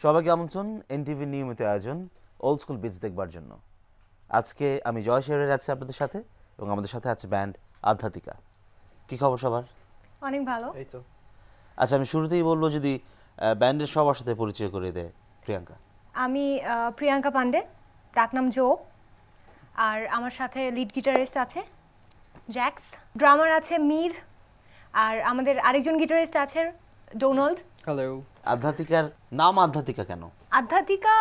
সবাইকে আমন্ত্রণ এনটিভি নিয়মিত আয়োজন ওল্ড স্কুল বিটস দেখবার জন্য। আজকে আমি জয় শেরের আছি আপনাদের সাথে এবং আমাদের সাথে আছে ব্যান্ড আধ্যাত্মিকা। কি খবর সবার? অনেক ভালো। এই তো। আচ্ছা, আমি শুরুতেই বলবো যদি ব্যান্ডের সবার সাথে পরিচয় করে দেয় প্রিয়াঙ্কা। আমি প্রিয়াঙ্কা পান্ডে, ডাকনাম জো। আর আমার সাথে লিড গিটারিস্ট আছে জ্যাক্স, ড্রামার আছে মীর, আর আমাদের আরেকজন গিটারিস্ট আছে ডোনাল্ড। হ্যালো। আধ্যাত্মিকার নাম আধ্যাত্মিকা কেন? আধ্যাত্মিকা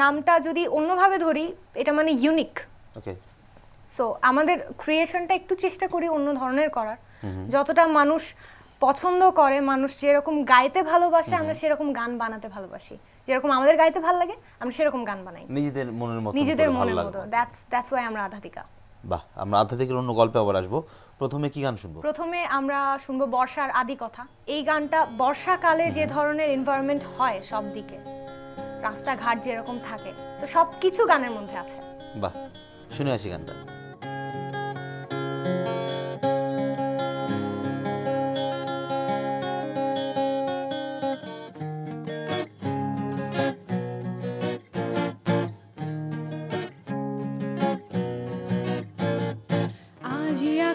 নামটা যদি অন্যভাবে ধরি, এটা মানে ইউনিক। ওকে। সো আমাদের ক্রিয়েশনটা একটু চেষ্টা করি অন্য ধরনের করার, যতটা মানুষ পছন্দ করে, মানুষ যেরকম গাইতে ভালোবাসে আমরা সেরকম গান বানাতে ভালোবাসি। যেরকম আমাদের গাইতে ভালো লাগে আমরা সেরকম গান বানাই নিজেদের মনের মতো। দ্যাটস ওয়াই আমরা আধ্যাত্মিকা। বাহ, আমরা আধ্যাত্মিকের অন্য গল্পে আবার আসবো। প্রথমে কি গান শুনবো? প্রথমে আমরা শুনবো বর্ষার আদি কথা। এই গানটা বর্ষাকালে যে ধরনের এনভায়রনমেন্ট হয় সব দিকে, রাস্তাঘাট যেরকম থাকে, তো সব কিছু গানের মধ্যে আছে। বাহ, শুনে আসি গানটা।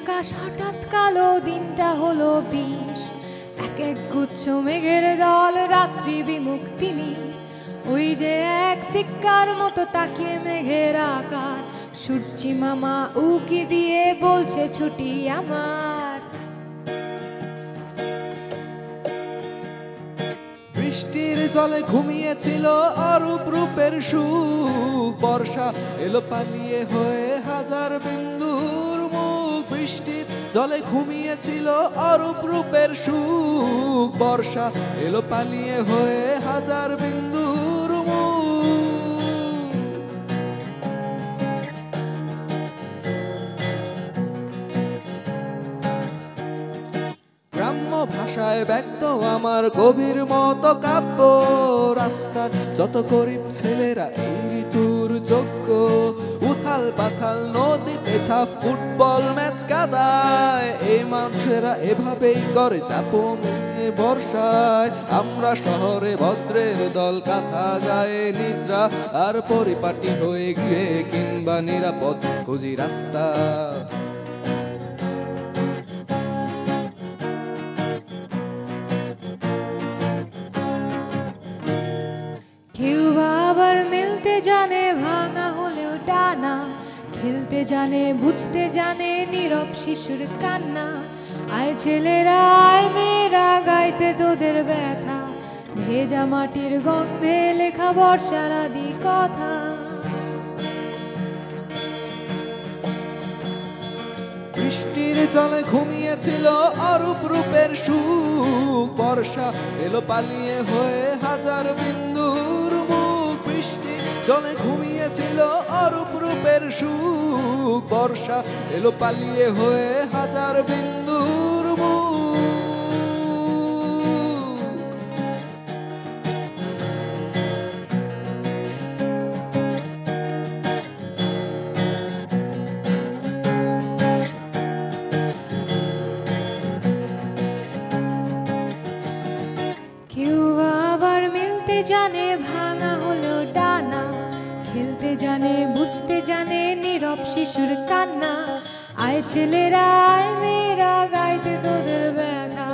আকাশ হঠাৎ কালো, দিনটা হলো 20, এক এক গুচ্ছ মেঘের দল, রাত্রি বিমুক্তি নীল। ওই যে এক সিক্কার মতো তাকিয়ে মেঘের আকার, সূর্যি মামা উকি দিয়ে বলছে ছুটি আমার। বৃষ্টির জলে ঘুমিয়েছিল অরূপ রূপের সুখ, বর্ষা এলো পালিয়ে হয়ে হাজার বিন্দুর মুখ। বৃষ্টির জলে ঘুমিয়েছিল অরূপ রূপের সুখ, বর্ষা এলো পালিয়ে হয়ে হাজার বিন্দুর মুখ। গ্রাম্য ভাষায় ব্যক্ত আমার গভীর মতো কাব্য, রাস্তার যত গরিব ছেলেরা এই ঋতুর যোগ্য। উথাল পাথাল নদীতে ছাপ, ফুটবল ম্যাচ কাদায়, এই মানুষেরা এভাবেই করে যাপন বর্ষায়। আমরা শহরে ভদ্রের দল, কাঁথা গায়ে নিদ্রা, আর পরিপাটি হয়ে গৃহে কিংবা নিরাপদ খুঁজি রাস্তা। কেউ আবার মিলতে জানে ভাঙা হলেও ডানা, খেলতে জানে বুঝতে জানে নীরব শিশুর কান্না। আয় ছেলেরা আয় মেয়েরা, গাইতে তোদের ব্যথা, ভেজা মাটির গন্ধে লেখা বর্ষার আদি কথা। বৃষ্টির জলে ঘুমিয়েছিল অরূপ রূপের সুখ, বর্ষা এলো পালিয়ে হয়ে হাজার বিন্দুর মুখ। বৃষ্টির জলে ঘুমিয়েছিল অরূপ রূপের সুখ, বর্ষা এলো পালিয়ে হয়ে হাজার বিন্দুর মুখ। জানে ভাঙা হলো ডানা, খেলতে জানে বুঝতে জানে নীরব শিশুর কান্না। আয় ছেলেরা আয় মেয়েরা, গাইতে তোদের ব্যথা,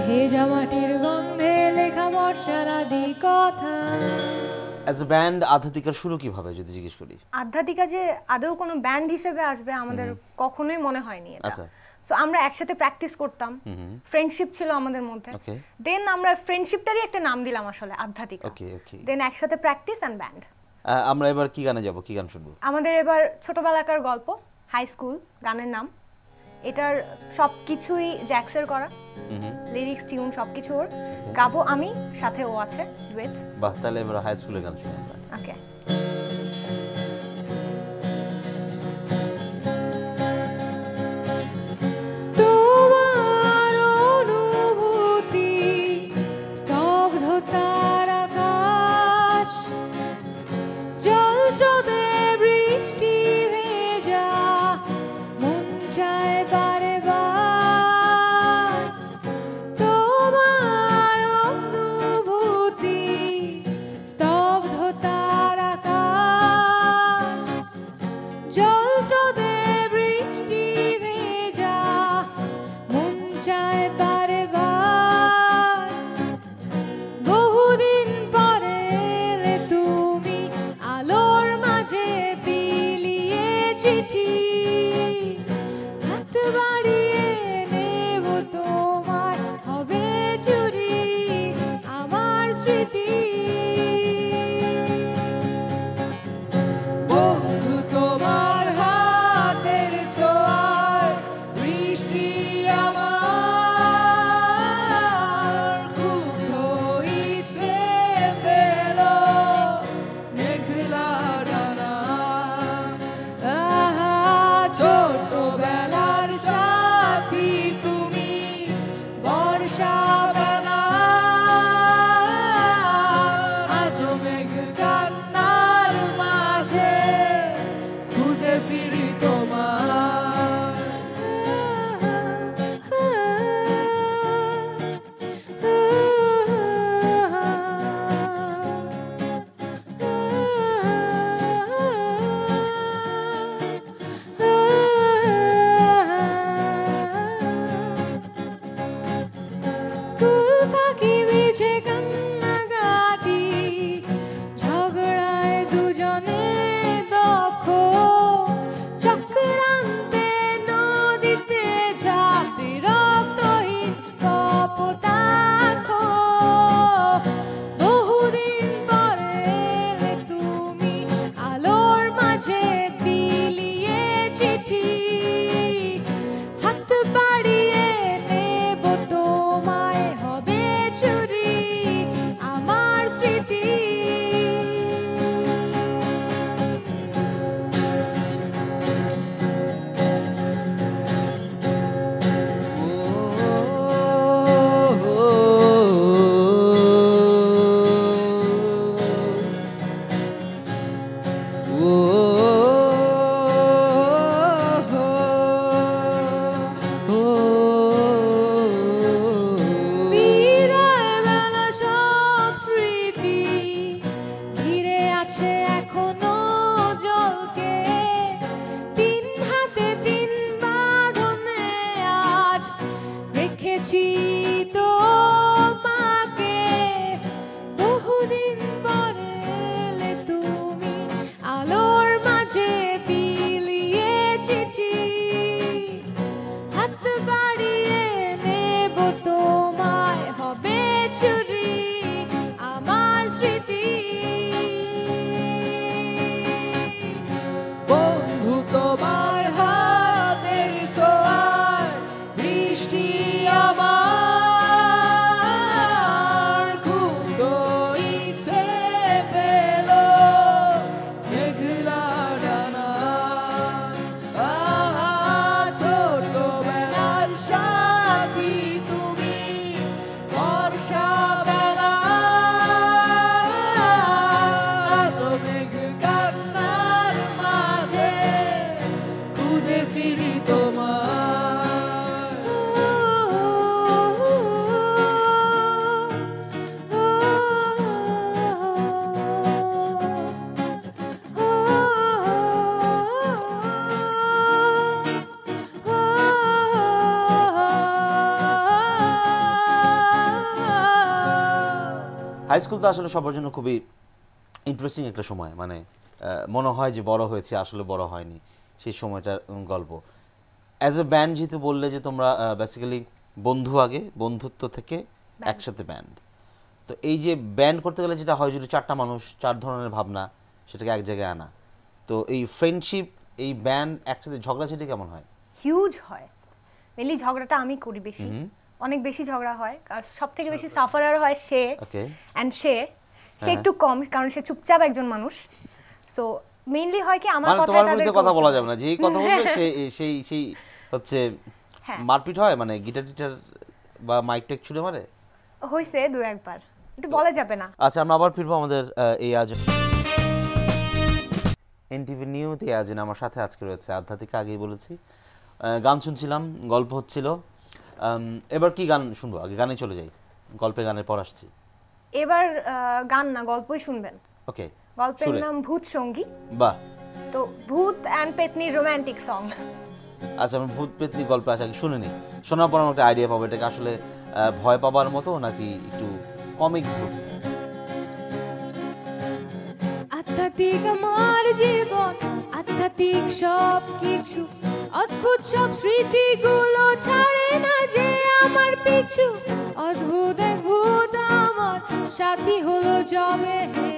ভেজা মাটির গন্ধে লেখা বর্ষার আদি কথা। অ্যাজ এ ব্যান্ড আধ্যাত্মিকার শুরু কিভাবে যদি জিজ্ঞেস করি? আধ্যাত্মিকা যে আদৌ কোনো ব্যান্ড হিসেবে আসবে আমাদের কখনোই মনে হয়নি এটা। আচ্ছা। সো আমরা একসাথে প্র্যাকটিস করতাম, ফ্রেন্ডশিপ ছিল আমাদের মধ্যে। দেন আমরা ফ্রেন্ডশিপটারই একটা নাম দিলাম আসলে আধ্যাত্মিকা। দেন একসাথে প্র্যাকটিস অ্যান্ড ব্যান্ড। আমরা এবার কি গানে যাব, কি গান শুনবো? আমাদের এবার ছোটবেলাকার গল্প, হাই স্কুল গানের নাম। এটার সব কিছুই জ্যাক্সের করা, লিরিক্স টিউন সব কিছু ওর। গাবো আমি, সাথে ও আছে ডুয়েট। বাহ, তাহলে এবার হাই স্কুলের গান শুনবো আমরা। ওকে। হাই স্কুল তো আসলে সবার জন্য খুবই ইন্টারেস্টিং একটা সময়, মানে মনে হয় যে বড় হয়েছে, আসলে বড় হয়নি সেই সময়টার গল্প। অ্যাজ এ ব্যান্ড যেহেতু বললে যে তোমরা বেসিক্যালি বন্ধু, আগে বন্ধুত্ব থেকে একসাথে ব্যান্ড, তো এই যে ব্যান্ড করতে গেলে যেটা হয়, যদি 4টা মানুষ 4 ধরনের ভাবনা সেটাকে এক জায়গায় আনা, তো এই ফ্রেন্ডশিপ, এই ব্যান্ড একসাথে ঝগড়াঝাটি কেমন হয়? হিউজ হয়। মেনলি ঝগড়াটা আমি করি বেশি, অনেক বেশি ঝগড়া হয়। আর সব থেকে বেশি সাফারার হয় সে, অ্যান্ড সে একটু কম, কারণ সে চুপচাপ একজন মানুষ। সো মেইনলি হয় কি আমার কথা, তোমার বিরুদ্ধে কথা বলা যাবে না, যেই কথা বলবে সেই হচ্ছে মারপিট হয়, মানে গিটার টিটার বা মাইক টেক ছুড়ে মারে, হইছে 2-1 বার, এটা বলা যাবে না। আচ্ছা, আমরা আবার ফিরবো আমাদের এই আয়োজন এনটিভি নিউতে। আয়োজন আমার সাথে আজকে রয়েছে আধ্যাত্মিকা, আগেই বলেছি। গান শুনছিলাম, গল্প হচ্ছিল। এবার কি গান শুনবো? আগে গানে চলে যাই, গল্পে গানের পর আসছি। এবার গান না, গল্পই শুনবেন। ওকে, গল্পের নাম ভূত সঙ্গী। বাহ, তো ভূত অ্যান্ড পেতনির রোমান্টিক সং। আচ্ছা, আমি ভূত পেতনি গল্প আছে শুনে নিই, শোনার পর আমার একটা আইডিয়া পাবো এটাকে আসলে ভয় পাবার মতো নাকি একটু কমিক ভূত। আধ্যাত্মিক আমার জীবন, আধ্যাত্মিক সব কিছু, অদ্ভুত সব স্মৃতিগুলো ছাড়ে না যে আমার পিছু। অদ্ভুত এক ভূত আমার সাথী হলো জবে হে,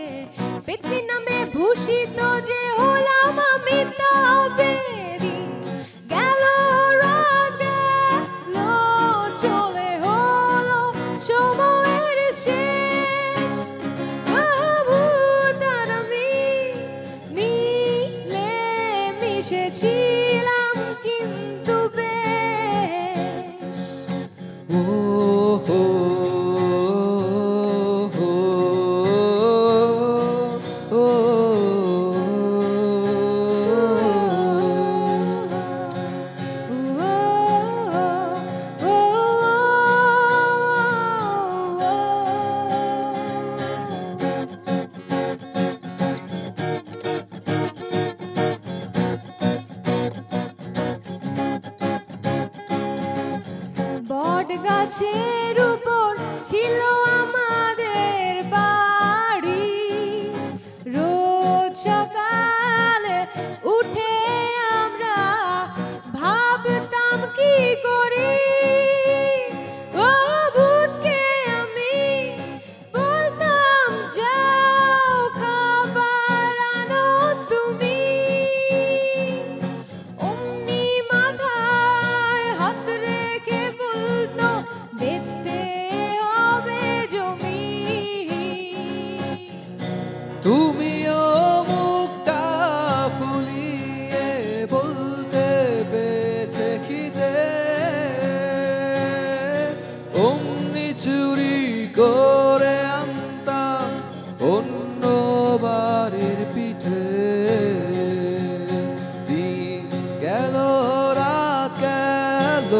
পেতনি নামে ভূষিত যে হলাম আমি তবে। গেল রাত গেল চলে হলো সময়ের শেষ, ভূত আর আমি মিলে মিশেছিলাম কিন্তু বেশ। ও হো বট গাছের উপর ছিল আমাদের বাড়ি, রোজ সকালে উঠে আমরা ভাবতাম কি করি। ও ভূতকে আমি বলতাম যাও খাবার আনো তুমি, অমনি মাথায় হাত রেখে বলতো বেচতে হবে জমি। তুমিও মুখটা ফুলিয়ে বলতে বেছে খিদে, অমনি চুরি করে আনতাম অন্য বাড়ির পিঠে। দিন গেল রাত গেল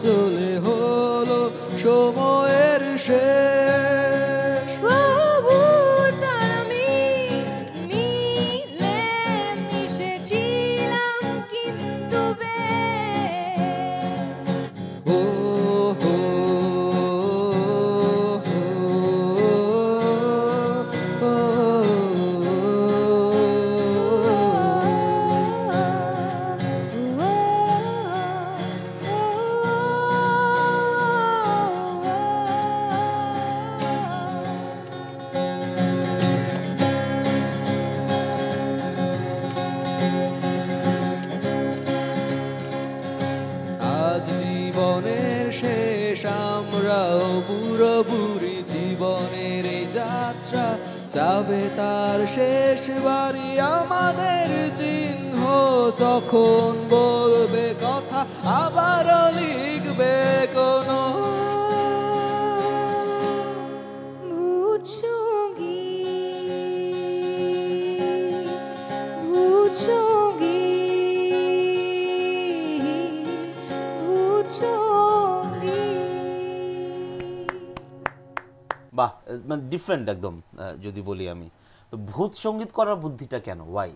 চলে হলো সময়ের শেষ, ভূত আর আমি মিলে মিশেছিলাম কিন্তু বেশ। ও হো আজ জীবনের শেষ, আমরাও বুড়ো বুড়ি, জীবনের এই যাত্রা যাবে তার শেষ বাড়ি। আমাদের চিহ্ন যখন বলবে কথা, আবারও লিখবে কোনো ভূত সঙ্গী, ভূত সঙ্গী, ভূত সঙ্গী। বাহ, মানে ডিফারেন্ট একদম। যদি বলি আমি, তো ভূত সঙ্গীত করার বুদ্ধিটা কেন, ওয়াই?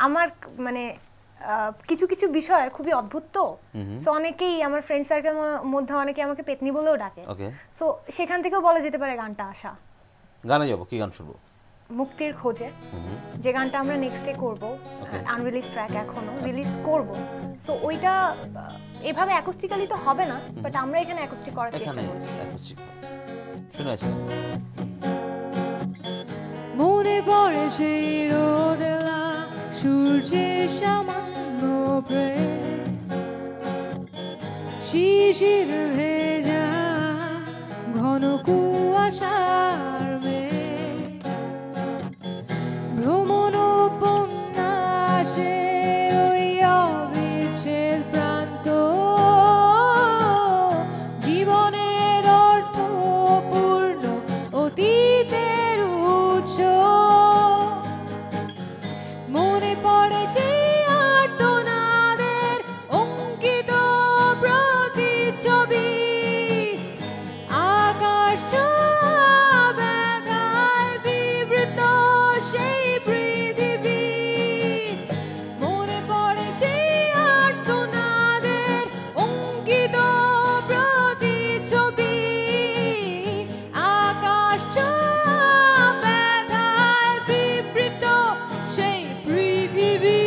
আমার মানে কিছু কিছু বিষয় খুবই অদ্ভুত, তো সো অনেকেই আমার ফ্রেন্ড সার্কেলের মধ্যে অনেকে আমাকে পেতনি বলেও ডাকে। ওকে, সো সেখান থেকেও বলা যেতে পারে গানটা আসা। গানে যাব, কি গান শুনবো? মুক্তির খোঁজে, যে গানটা আমরা নেক্সট ডে করব, আনরিলিজ ট্র্যাক এখনো রিলিজ করব। সো ওইটা এভাবে অ্যাকোস্টিক্যালি তো হবে না, বাট আমরা এখানে অ্যাকোস্টিক করার চেষ্টা করছি। শুনে আছি। মনে পড়ে সেই রোদেলা সূর্যের সামান্য প্রেম, শিশির ভেজা ঘন কুয়াশার মেঘ, ভ্রমণ উপন্যাসে ওই অবিচ্ছেদ প্রান্ত, জীবনের অর্থপূর্ণ অতীতের উৎস। মনে পড়ে সেই আর্তনাদের অঙ্কিত প্রতিচ্ছবি, আকাশ ছোঁয়া ব্যথায় বিবৃত সেই পৃথিবী। মনে পড়ে সেই আর্তনাদের অঙ্কিত প্রতিচ্ছবি, আকাশ ছোঁয়া ব্যথায় বিবৃত সেই পৃথিবী।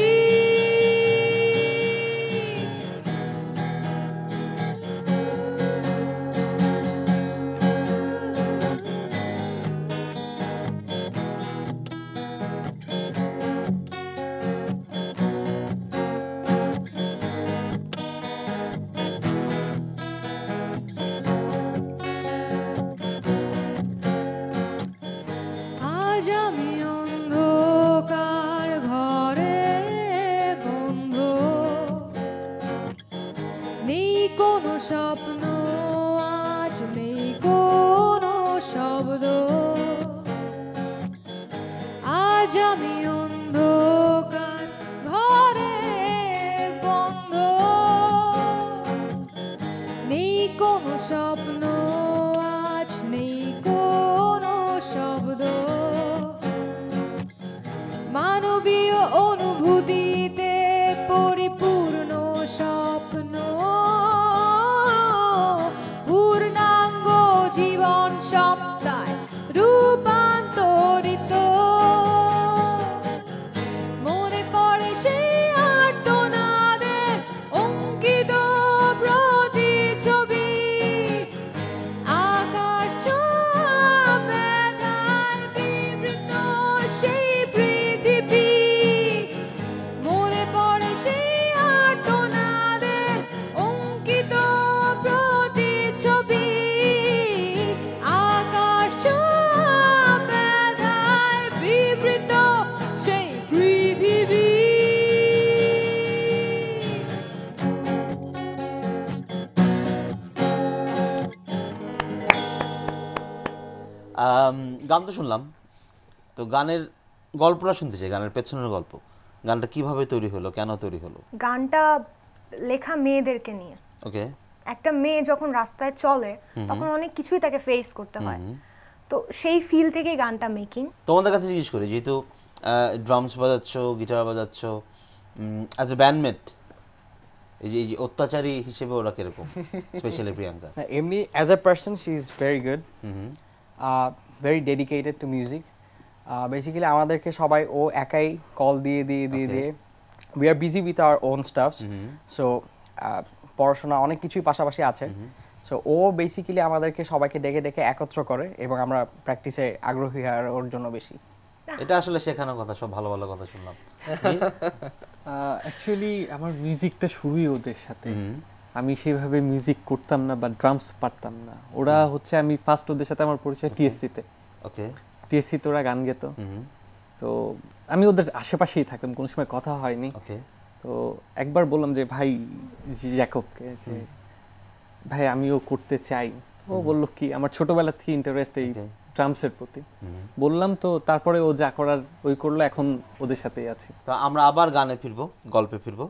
আজ আমি অন্ধকার ঘরে বন্ধ, নেই কোনো স্বপ্ন, আজ নেই কোনো শব্দ। আজ আমি অন্ধকার ঘরে বন্ধ, নেই কোনো স্বপ্ন, আজ নেই কোনো শব্দ। মানবীয় অনুভূতিতে পরিপূর্ণ স্বপ্ন, পূর্ণাঙ্গ জীবন সত্তায় রূপান্তরিত। মনে পড়ে সেই আর্তনাদের অঙ্কিত প্রতিচ্ছবি, আকাশ ছোঁয়া ব্যথায় বিবৃত সেই পৃথিবী। মনে পড়ে সেই আর্তনাদের অঙ্কিত প্রতিচ্ছবি, আকাশ ছোঁয়া ব্যথায় বিবৃত সেই পৃথিবী। গান তো শুনলাম, তো গানের গল্পটা শুনতে চাই, গানের পেছনের গল্প। গানটা কিভাবে তৈরি হলো, কেন তৈরি হলো? গানটা লেখা মেয়েদেরকে নিয়ে। ওকে। একটা মেয়ে যখন রাস্তায় চলে তখন অনেক কিছুই তাকে ফেস করতে হয়, তো সেই ফিল থেকে গানটা মেকিং। তোমাদের কাছে জিজ্ঞেস করি, যেহেতু drums বাজাচ্ছ, guitar বাজাচ্ছ, as a bandmate এই যে অত্যাচারী হিসেবে ওরা কিরকম, স্পেশালি প্রিয়াঙ্কা? এমনি as a person she is very good, very dedicated to music. Basically আমাদেরকে সবাই ও একাই কল দিয়ে we are busy with our own stuffs. So পড়াশোনা অনেক কিছুই পাশাপাশি আছে। সো ও বেসিক্যালি আমাদেরকে সবাইকে ডেকে ডেকে একত্র করে এবং আমরা প্র্যাকটিসে আগ্রহী আর ওর জন্য বেশি। এটা আসলে শেখানোর কথা, সব ভালো ভালো কথা শুনলাম। অ্যাকচুয়ালি আমার মিউজিকটা শুরুই ওদের সাথে। আমি সেভাবে মিউজিক করতাম না বা ড্রামস পারতাম না। ওরা হচ্ছে, আমি ফার্স্ট ওদের সাথে আমার পরিচয় টিএসসিতে। ওকে। টিএসসিতে ওরা গান গেত, তো আমি ওদের আশেপাশেই থাকতাম, কোনো সময় কথা হয়নি। ওকে। তো একবার বললাম যে ভাই জ্যাকবকে, যে ভাই আমিও করতে চাই। ও বলল কি, আমার ছোটবেলা থেকে ইন্টারেস্ট এই ড্রামসের প্রতি। বললাম তো, তারপরে ও যা করার ওই করলো, এখন ওদের সাথেই আছি। তো আমরা আবার গানে ফিরবো, গল্পে ফিরবো।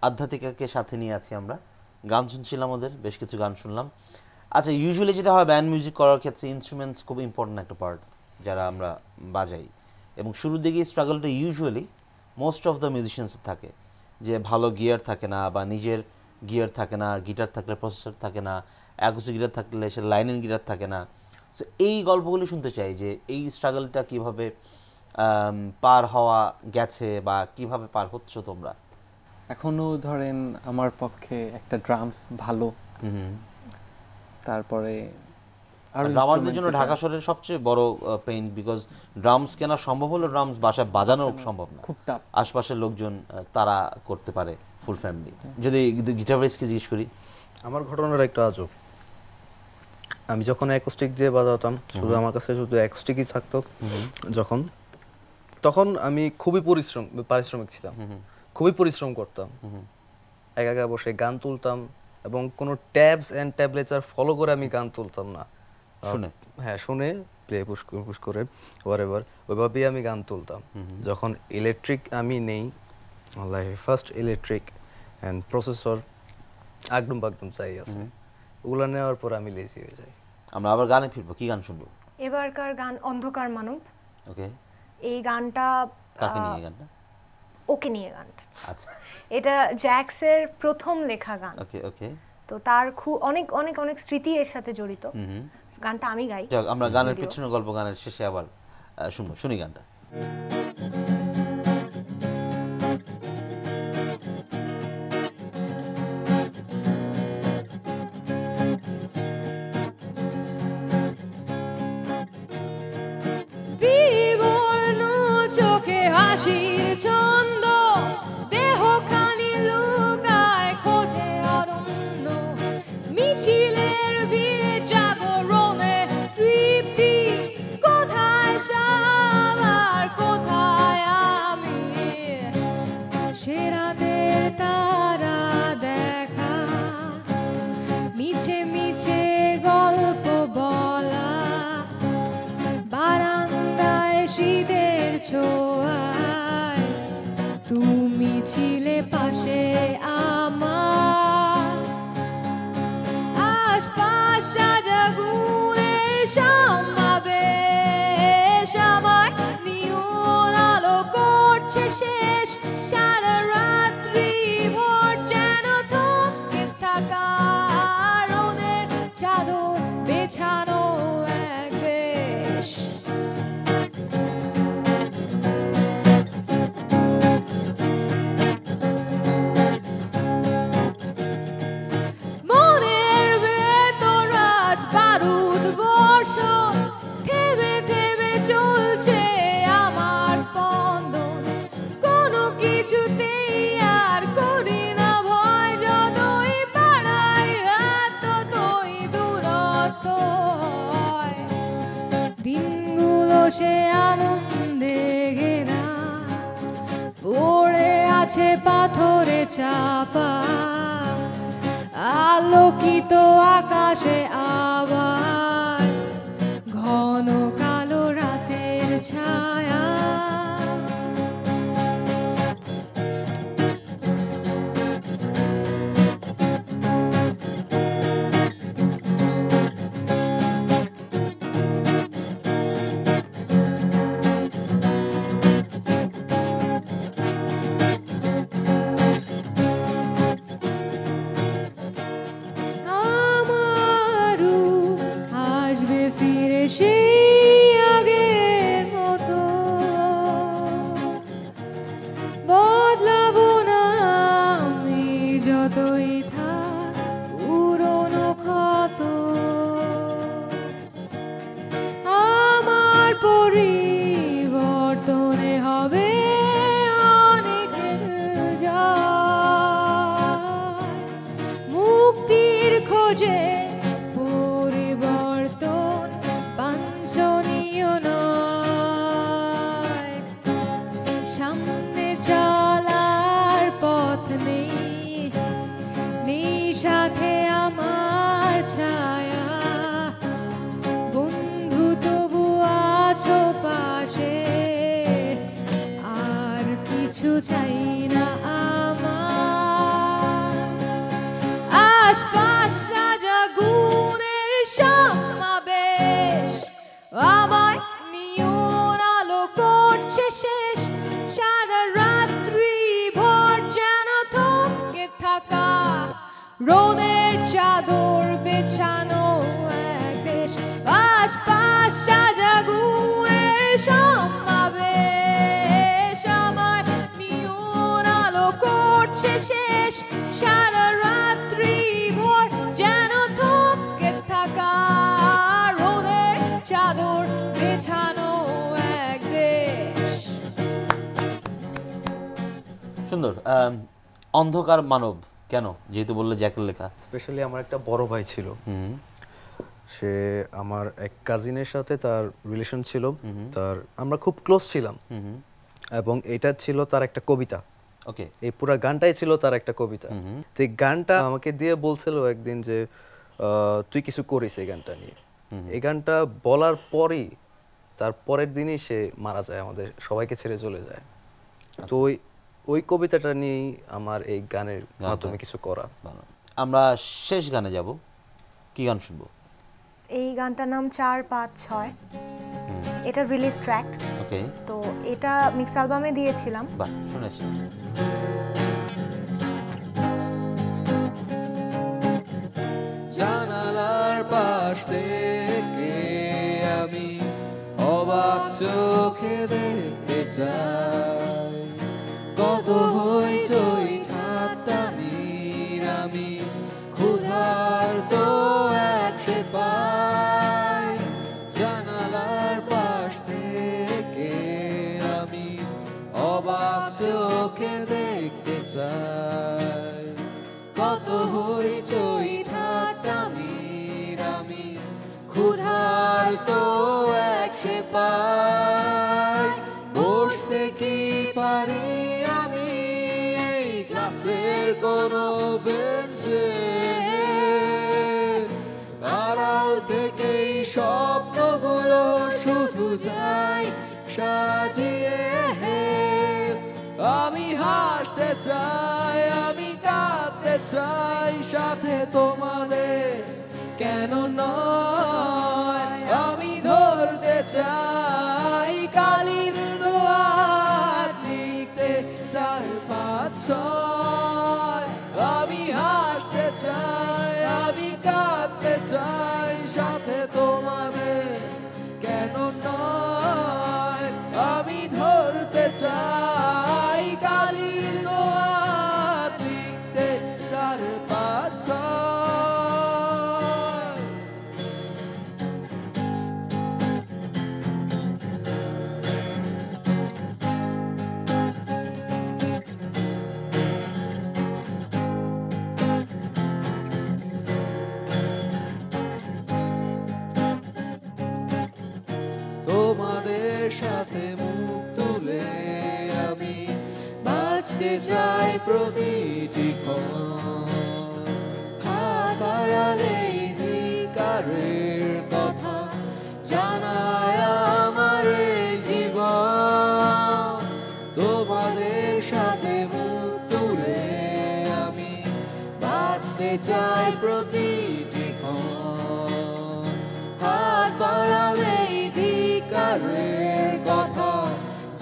আধ্যাত্মিকাকে সাথে নিয়ে আছি আমরা, গান শুনছিলাম, ওদের বেশ কিছু গান শুনলাম। আচ্ছা, ইউজুয়ালি যেটা হয় ব্যান্ড মিউজিক করার ক্ষেত্রে ইনস্ট্রুমেন্টস খুব ইম্পর্টেন্ট একটা পার্ট, যারা আমরা বাজাই, এবং শুরুর দিকে স্ট্রাগলটা usually most of the musicians থাকে, যে ভালো গিয়ার থাকে না বা নিজের গিয়ার থাকে না, গিটার থাকলে প্রসেসর থাকে না, অ্যাকুস্টিক গিটার থাকলে সে লাইনের গিটার থাকে না। সো এই গল্পগুলি শুনতে চাই যে এই স্ট্রাগলটা কিভাবে পার হওয়া গেছে বা কিভাবে পার হচ্ছ তোমরা। এখনো ধরেন আমার পক্ষে একটা ড্রামস ভালো, তারপরে ড্রামারদের জন্য ঢাকা শহরের সবচেয়ে বড় পেইন, বিকজ ড্রামস কেনা সম্ভব হলো, ড্রামস বাসায় বাজানো সম্ভব না, খুব টাফ। আশপাশের লোকজন তারা করতে পারে, ফুল ফ্যামিলি। যদি গিটারিস্টকে জিজ্ঞেস করি, আমার ঘটনাটা একটু আজব। আমি যখন অ্যাকোস্টিক দিয়ে বাজাতাম, শুধু আমার কাছে শুধু অ্যাকোস্টিকই থাকতো যখন, তখন আমি খুবই পারিশ্রমিক ছিলাম, খুবই পরিশ্রম করতাম, একা একা বসে গান তুলতাম এবং কোনো ট্যাবস অ্যান্ড ট্যাবলেচার ফলো করে আমি গান তুলতাম না, শুনে, হ্যাঁ শুনে প্লে পুশ করে ওয়ারেভার ওইভাবেই আমি গান তুলতাম। যখন ইলেকট্রিক আমি নেই, লাইফে ফার্স্ট ইলেকট্রিক অ্যান্ড প্রসেসর আগডুম বাগডুম চাই আছে, ওগুলো নেওয়ার পর আমি লেজি হয়ে যাই। আমরা আবার গানে ফিরবো, কি গান শুনবো? এবারকার গান অন্ধকার মানব। ওকে, এই গানটা কাকে নিয়ে গানটা? ওকে নিয়ে গানটা। আচ্ছা, এটা জ্যাক্সের প্রথম লেখা গান। ওকে ওকে। তো তার খুব অনেক অনেক অনেক স্মৃতি এর সাথে জড়িত। গানটা আমি গাই। আমরা গানের পিছনে গল্প গানের শেষে আবার শুনবো, শুনি গানটা। বিবর্ণ চোখে হাসির ছন্দ, দেহখানি লুকায় খোঁজে অরণ্য, মিছিলের ভিড়ে জাগরণে তৃপ্তি, কোথায় সাবার কোথায় আমি, সে রাতের তারা দেখা, মিছে মিছে গল্প বলা, বারান্দায় শীতের ছোঁয়ায় তুমি ছিলে পাশে আমার, আশপাশ সাজা গুণের সমাবেশ, আমার নিয়ন আলো করছে শেষ, সারা রাত্রি ভোর যেন থমকে থাকা রোদের চাদর বেছানো এক দেশ। মনের ভেতর আজ বারুদ বর্ষণ, থেমে থেমে চলছে আমার স্পন্দন, কোনো কিছুতেই আর করি না ভয়, যতই বাড়াই হাত ততই দূরত্ব হয়, দিনগুলো সে আনন্দে ঘেরা, পড়ে আছে পাথরে চাপা, আলোকিত আকাশে আবার ঘন কালো রাতের ছায়া। আমারও আসবে ফিরে সেই আগের মতো, বদলাবো না আমি যতই থাক পুরনো ক্ষত, আমার পরিবর্তনে হবে অনেক যায়, মুক্তির খোঁজে পরিবর্তন বাঞ্ছনীয় নয়, সামনে চলার পথ নেই, নেই সাথে আমার ছায়া, বন্ধু তবু আছো পাশে, আর কিছু চাই না আমার, আশপাশ রাজা গুণের সমাবেশ, আমার নিয়ন আলো করছে শেষ, সারা রাত্রি ভোর যেন থমকে থাকা আশপাশ সাজাগুয়ের সমাবেশ আমার নিয়ন আলো করছে শেষ সারা রাত্রি ভোর যেন থমকে থাকা রোদের চাদর বেছানো এক দেশ। সুন্দর। অন্ধকার মানব কেন, যেহেতু বললে জ্যাকের লেখা? স্পেশালি আমার একটা বড় ভাই ছিল, সে আমার এক কাজিনের সাথে তার রিলেশন ছিল, তার আমরা খুব ক্লোজ ছিলাম, এবং এটা ছিল তার একটা কবিতা। ওকে, এই পুরো গানটাই ছিল তার একটা কবিতা। তো এই গানটা আমাকে দিয়ে বলছিল একদিন যে তুই কিছু করিস এই গানটা নিয়ে। এই গানটা বলার পরই তার পরের দিনই সে মারা যায়, আমাদের সবাইকে ছেড়ে চলে যায়। তো ওই কবিতাটা নিয়েই আমার এই গানের মাধ্যমে কিছু করা। আমরা শেষ গানে যাব, কি গান শুনবো? এই গানটার নাম 4-5-6, এটা রিলিজ ট্র্যাক। ওকে, তো এটা মিক্স অ্যালবামে দিয়েছিলাম। বাহ, শুনেছি। জানালার পাশ থেকে আমি অবাক চোখে দেখতে চাই কত হইচই ঠাট্টা আমি ক্ষুধার তো একসে পাই। জানালার পাশ থেকে আমি অবাক চোখে দেখতে চাই কত হইচই ঠাট্টা আমি ক্ষুধার তো একসে পাই। বসতে কি পারি আমি এই ক্লাসের কোনো বেঞ্চে, আড়াল থেকেই স্বপ্নগুলো শুধু যাই সাজিয়ে। আমি হাসতে চাই, আমি কাঁদতে চাই সাথে তোমাদের, কেন নয় আমি ধরতে চাই কালির দোয়াত লিখতে 4-5-6। আমি হাসতে চাই, আমি কাঁদতে চাই সাথে তোমাদের, কেন নয় আমি ধরতে চাই কালির দোয়াত লিখতে 4-5-6। তোমাদের সাথে মুখ তুলে আমি বাঁচতে চাই প্রতিটি ক্ষণ। হাত বাড়ালে ধিক্কারের কথা জানায় আমার এই জীবন। তোমাদের সাথে মুখ তুলে আমি বাঁচতে চাই প্রতিটি ক্ষণ। হাত বাড়ালে ধিক্কারের কথা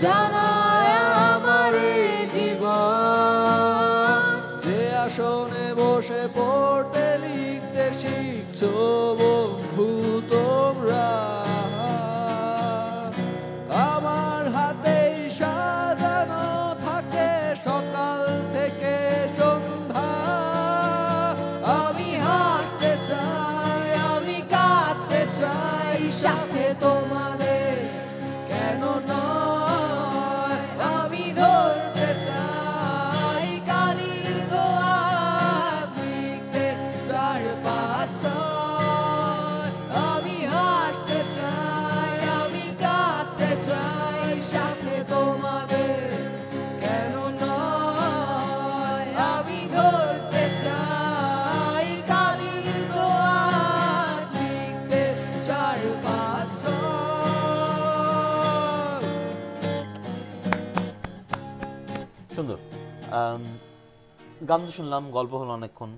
জানায় আমার এই জীবন। যে আসনে বসে পড়তে লিখতে শিখছো বন্ধু তোমরা, আমার হাতেই সাজানো থাকে সকাল থেকে সন্ধ্যা। আমি হাসতে চাই, আমি কাঁদতে চাই সাথে তোমাদের, কেন নয় আমি ধরতে চাই কালির দোয়াত লিখতে 4-5-6। আমি হাসতে চাই, আমি কাঁদতে চাই সাথে তোমাদের, কেন নয় আমি ধরতে চাই কালির দোয়াত লিখতে 4-5-6। সুন্দর। গান তো শুনলাম, গল্প হলো অনেকক্ষণ।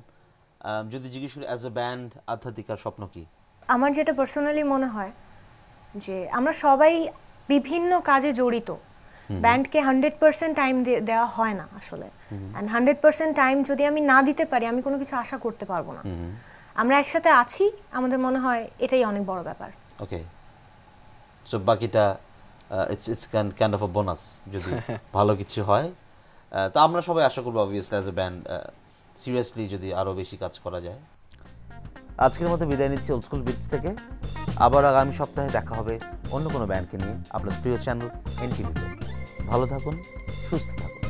যদি জিজ্ঞেস করি অ্যাজ এ ব্যান্ড আধ্যাত্মিকার স্বপ্ন কি? আমার যেটা পার্সোনালি মনে হয় যে আমরা সবাই বিভিন্ন কাজে জড়িত, ব্যান্ডকে 100% টাইম দেওয়া হয় না আসলে। অ্যান্ড 100% টাইম যদি আমি না দিতে পারি আমি কোনো কিছু আশা করতে পারবো না। আমরা একসাথে আছি, আমাদের মনে হয় এটাই অনেক বড় ব্যাপার। ওকে, সো বাকিটা it's kind of a bonus যদি ভালো কিছু হয়। তো আমরা সবাই আশা করবো obviously as a band seriously যদি আরও বেশি কাজ করা যায়। আজকের মতো বিদায় নিচ্ছি ওল্ড স্কুল বিটস থেকে। আবার আগামী সপ্তাহে দেখা হবে অন্য কোনো ব্যান্ডকে নিয়ে আপনার প্রিয় চ্যানেল এনটিভিতে। ভালো থাকুন, সুস্থ থাকুন।